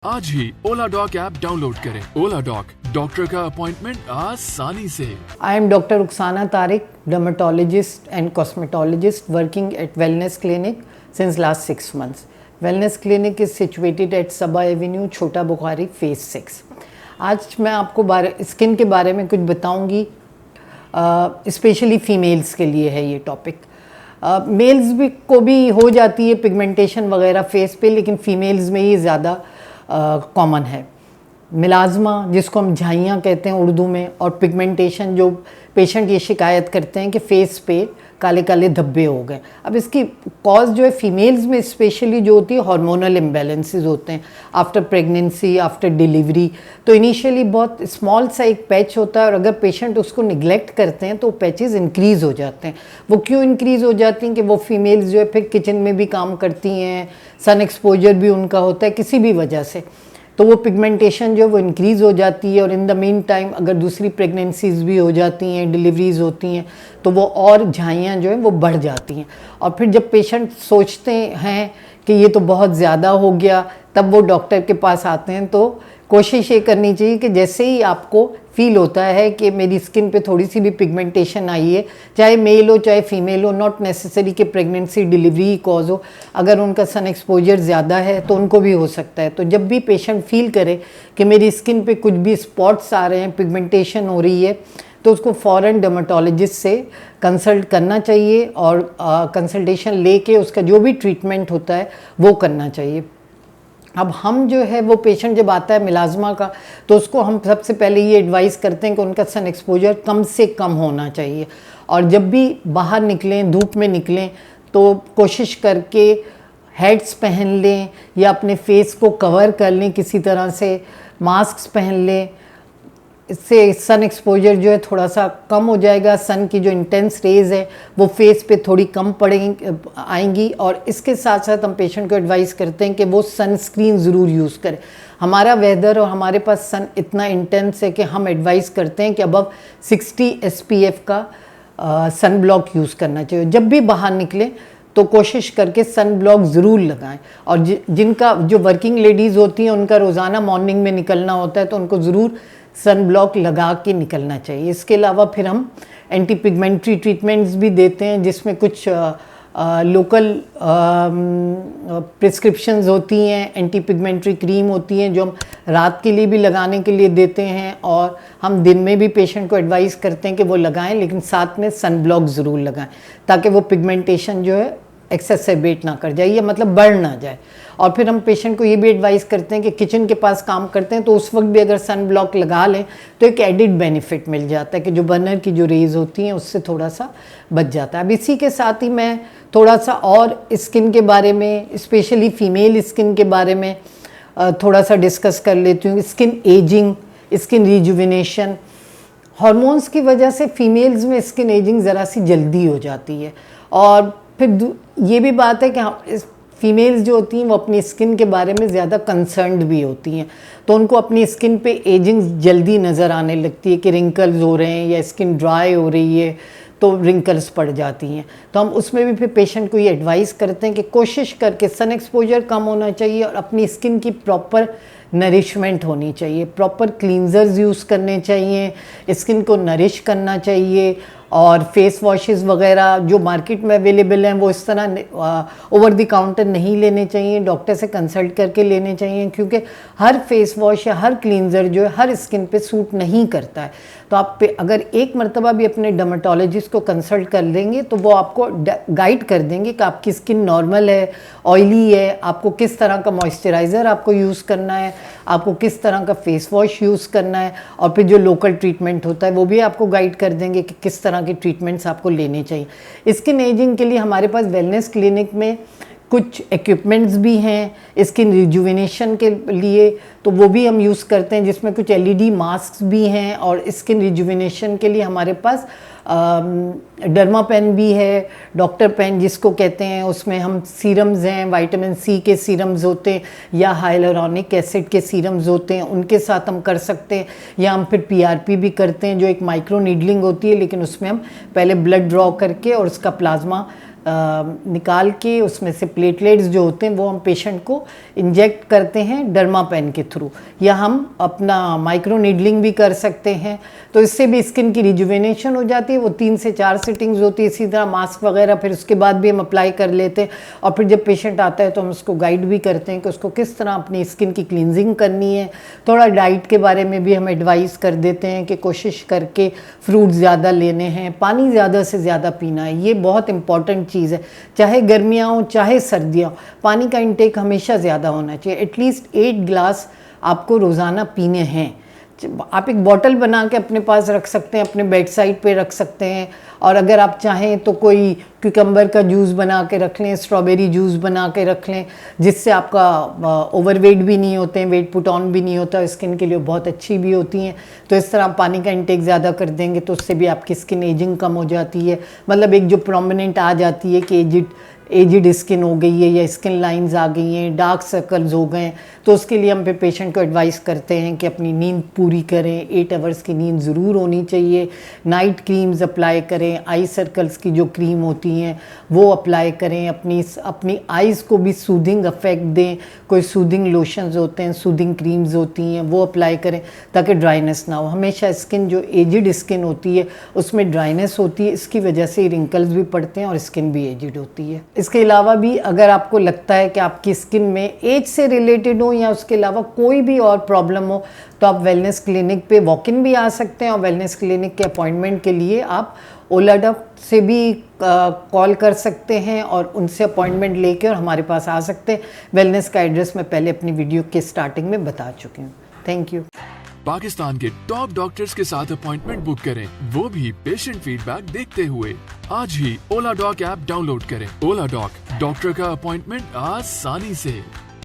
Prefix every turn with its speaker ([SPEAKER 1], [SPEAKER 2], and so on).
[SPEAKER 1] आज ही ओला dock app download करें। ओला dock, doctor का अपॉइंटमेंट आसानी से।
[SPEAKER 2] I am Dr. Rukhsana Tariq, dermatologist and cosmetologist working at Wellness Clinic since last 6 months. Wellness Clinic is situated at Sabha Avenue, छोटा Bukhari, phase 6. आज मैं आपको skin के बारे में कुछ बताऊंगी, स्पेशली फीमेल्स के लिए है ये टॉपिक। मेल्स को भी हो जाती है पिगमेंटेशन वगैरह फेस पे, लेकिन फीमेल्स में ही ज़्यादा कॉमन है। मिलाज़मा, जिसको हम झाइयाँ कहते हैं उर्दू में, और पिगमेंटेशन, जो पेशेंट ये शिकायत करते हैं कि फेस पे काले काले धब्बे हो गए। अब इसकी कॉज जो है फीमेल्स में स्पेशली जो होती है हार्मोनल इम्बैलेंसेस होते हैं आफ्टर प्रेगनेंसी, आफ्टर डिलीवरी। तो इनिशियली बहुत स्मॉल सा एक पैच होता है, और अगर पेशेंट उसको निगलेक्ट करते हैं तो पैचेस इंक्रीज़ हो जाते हैं। वो क्यों इंक्रीज़ हो जाती हैं कि वो फीमेल्स जो है फिर किचन में भी काम करती हैं, सन एक्सपोजर भी उनका होता है किसी भी वजह से, तो वो पिगमेंटेशन जो है वो इंक्रीज़ हो जाती है। और इन द मीन टाइम अगर दूसरी प्रेगनेंसीज भी हो जाती हैं, डिलीवरीज होती हैं, तो वो और झाइयाँ जो हैं वो बढ़ जाती हैं। और फिर जब पेशेंट सोचते हैं कि ये तो बहुत ज़्यादा हो गया, तब वो डॉक्टर के पास आते हैं। तो कोशिश ये करनी चाहिए कि जैसे ही आपको फील होता है कि मेरी स्किन पे थोड़ी सी भी पिगमेंटेशन आई है, चाहे मेल हो चाहे फीमेल हो, नॉट नेसेसरी कि प्रेगनेंसी डिलीवरी ही कॉज हो, अगर उनका सन एक्सपोजर ज़्यादा है तो उनको भी हो सकता है। तो जब भी पेशेंट फील करे कि मेरी स्किन पे कुछ भी स्पॉट्स आ रहे हैं, पिगमेंटेशन हो रही है, तो उसको फ़ौरन डर्मेटोलॉजिस्ट से कंसल्ट करना चाहिए, और कंसल्टेशन लेके उसका जो भी ट्रीटमेंट होता है वो करना चाहिए। अब हम जो है वो पेशेंट जब आता है मिलाज़मा का, तो उसको हम सबसे पहले ये एडवाइस करते हैं कि उनका सन एक्सपोजर कम से कम होना चाहिए। और जब भी बाहर निकलें, धूप में निकलें, तो कोशिश करके हेड्स पहन लें या अपने फेस को कवर कर लें किसी तरह से, मास्क पहन लें। इससे सन एक्सपोजर जो है थोड़ा सा कम हो जाएगा, सन की जो इंटेंस रेज है वो फेस पे थोड़ी कम आएंगी। और इसके साथ साथ हम पेशेंट को एडवाइस करते हैं कि वो सनस्क्रीन ज़रूर यूज़ करें। हमारा वेदर और हमारे पास सन इतना इंटेंस है कि हम एडवाइस करते हैं कि अबव 60 SPF का सन ब्लॉक यूज़ करना चाहिए। जब भी बाहर निकलें तो कोशिश करके सन ब्लॉक ज़रूर लगाएं। और जिनका जो वर्किंग लेडीज़ होती हैं उनका रोज़ाना मॉर्निंग में निकलना होता है, तो उनको ज़रूर सन ब्लॉक लगा के निकलना चाहिए। इसके अलावा फिर हम एंटी पिगमेंट्री ट्रीटमेंट्स भी देते हैं, जिसमें कुछ लोकल प्रिस्क्रिप्शंस होती हैं, एंटी पिगमेंट्री क्रीम होती हैं जो हम रात के लिए भी लगाने के लिए देते हैं, और हम दिन में भी पेशेंट को एडवाइस करते हैं कि वो लगाएं, लेकिन साथ में सन ब्लॉक ज़रूर लगाएं, ताकि वो पिगमेंटेशन जो है एक्सेसरबेट ना कर जाए, या मतलब बढ़ ना जाए। और फिर हम पेशेंट को ये भी एडवाइस करते हैं कि किचन के पास काम करते हैं तो उस वक्त भी अगर सन ब्लॉक लगा लें तो एक एडिड बेनिफिट मिल जाता है कि जो बर्नर की जो रेज होती हैं उससे थोड़ा सा बच जाता है। अब इसी के साथ ही मैं थोड़ा सा और स्किन के बारे में, स्पेशली फीमेल स्किन के बारे में थोड़ा सा डिस्कस कर लेती हूँ। Skin ageing, skin rejuvenation, hormones की वजह से फीमेल्स में स्किन एजिंग ज़रा सी जल्दी हो जाती है। और फिर ये भी बात है कि फीमेल्स जो होती हैं वो अपनी स्किन के बारे में ज़्यादा कंसर्न्ड भी होती हैं, तो उनको अपनी स्किन पे एजिंग जल्दी नज़र आने लगती है कि रिंकल्स हो रहे हैं या स्किन ड्राई हो रही है तो रिंकल्स पड़ जाती हैं। तो हम उसमें भी फिर पेशेंट को ये एडवाइस करते हैं कि कोशिश करके सन एक्सपोजर कम होना चाहिए, और अपनी स्किन की प्रॉपर नरिशमेंट होनी चाहिए, प्रॉपर क्लींजर्स यूज़ करने चाहिए, स्किन को नरिश करना चाहिए। और फेस वॉशेस वगैरह जो मार्केट में अवेलेबल हैं वो इस तरह ओवर द काउंटर नहीं लेने चाहिए, डॉक्टर से कंसल्ट करके लेने चाहिए, क्योंकि हर फेस वॉश या हर क्लींजर जो है हर स्किन पे सूट नहीं करता है। तो आप अगर एक मरतबा भी अपने डर्मेटोलॉजिस्ट को कंसल्ट कर लेंगे तो वो आपको गाइड कर देंगे कि आपकी स्किन नॉर्मल है, ऑयली है, आपको किस तरह का मॉइस्चराइज़र आपको यूज़ करना है, आपको किस तरह का फेस वॉश यूज़ करना है, और फिर जो लोकल ट्रीटमेंट होता है वो भी आपको गाइड कर देंगे कि किस तरह के ट्रीटमेंट्स आपको लेने चाहिए। स्किन एजिंग के लिए हमारे पास वेलनेस क्लिनिक में कुछ इक्विपमेंट्स भी हैं स्किन रिजुविनेशन के लिए, तो वो भी हम यूज़ करते हैं, जिसमें कुछ LED मास्क भी हैं। और स्किन रिजुविनेशन के लिए हमारे पास डर्मा पेन भी है, डॉक्टर पेन जिसको कहते हैं, उसमें हम सीरम्स हैं, विटामिन C के सीरम्स होते हैं या हाइलुरोनिक एसिड के सीरम्स होते हैं, उनके साथ हम कर सकते हैं। या हम फिर PRP भी करते हैं जो एक माइक्रो नीडलिंग होती है, लेकिन उसमें हम पहले ब्लड ड्रॉ करके और उसका प्लाज्मा निकाल के उसमें से प्लेटलेट्स जो होते हैं वो हम पेशेंट को इंजेक्ट करते हैं डर्मा पेन के थ्रू, या हम अपना माइक्रो नीडलिंग भी कर सकते हैं। तो इससे भी स्किन की रिजुवेनेशन हो जाती है। वो 3 से 4 सिटिंग्स होती है। इसी तरह मास्क वगैरह फिर उसके बाद भी हम अप्लाई कर लेते हैं, और फिर जब पेशेंट आता है तो हम उसको गाइड भी करते हैं कि उसको किस तरह अपनी स्किन की क्लींजिंग करनी है। थोड़ा डाइट के बारे में भी हम एडवाइस कर देते हैं कि कोशिश करके फ्रूट ज़्यादा लेने हैं, पानी ज़्यादा से ज़्यादा पीना है। ये बहुत इंपॉर्टेंट चीज़ है, चाहे गर्मियाँ हों चाहे सर्दियाँ, पानी का इंटेक हमेशा ज़्यादा होना चाहिए। एटलीस्ट 8 ग्लास आपको रोज़ाना पीने हैं। आप एक बॉटल बना के अपने पास रख सकते हैं, अपने बेड साइड पे रख सकते हैं, और अगर आप चाहें तो कोई क्यूकम्बर का जूस बना के रख लें, स्ट्रॉबेरी जूस बना के रख लें, जिससे आपका ओवरवेट भी नहीं होते हैं, वेट पुट ऑन भी नहीं होता, स्किन के लिए बहुत अच्छी भी होती हैं। तो इस तरह आप पानी का इंटेक ज़्यादा कर देंगे तो उससे भी आपकी स्किन एजिंग कम हो जाती है। मतलब एक जो प्रोमिनेंट आ जाती है कि एजिड स्किन हो गई है, या स्किन लाइंस आ गई हैं, डार्क सर्कल्स हो गए हैं, तो उसके लिए हम पे पेशेंट को एडवाइस करते हैं कि अपनी नींद पूरी करें। 8 आवर्स की नींद ज़रूर होनी चाहिए। नाइट क्रीम्स अप्लाई करें, आई सर्कल्स की जो क्रीम होती हैं वो अप्लाई करें। अपनी आइज़ को भी सूदिंग अफेक्ट दें। कोई सूदिंग लोशंस होते हैं, सूदिंग क्रीम्स होती हैं, वो अप्लाई करें ताकि ड्राइनेस ना हो। हमेशा स्किन जो एजिड स्किन होती है उसमें ड्राइनेस होती है, इसकी वजह से रिंकल्स भी पड़ते हैं और स्किन भी एजिड होती है। इसके अलावा भी अगर आपको लगता है कि आपकी स्किन में एज से रिलेटेड हो या उसके अलावा कोई भी और प्रॉब्लम हो, तो आप वेलनेस क्लिनिक पे वॉक इन भी आ सकते हैं, और वेलनेस क्लिनिक के अपॉइंटमेंट के लिए आप ओला डॉक से भी कॉल कर सकते हैं और उनसे अपॉइंटमेंट लेके और हमारे पास आ सकते हैं। वेलनेस का एड्रेस मैं पहले अपनी वीडियो के स्टार्टिंग में बता चुकी हूँ। Thank you.
[SPEAKER 1] पाकिस्तान के टॉप डॉक्टर्स के साथ अपॉइंटमेंट बुक करें, वो भी पेशेंट फीडबैक देखते हुए। आज ही ओला डॉक ऐप डाउनलोड करें। ओला डॉक, डॉक्टर का अपॉइंटमेंट आसानी से।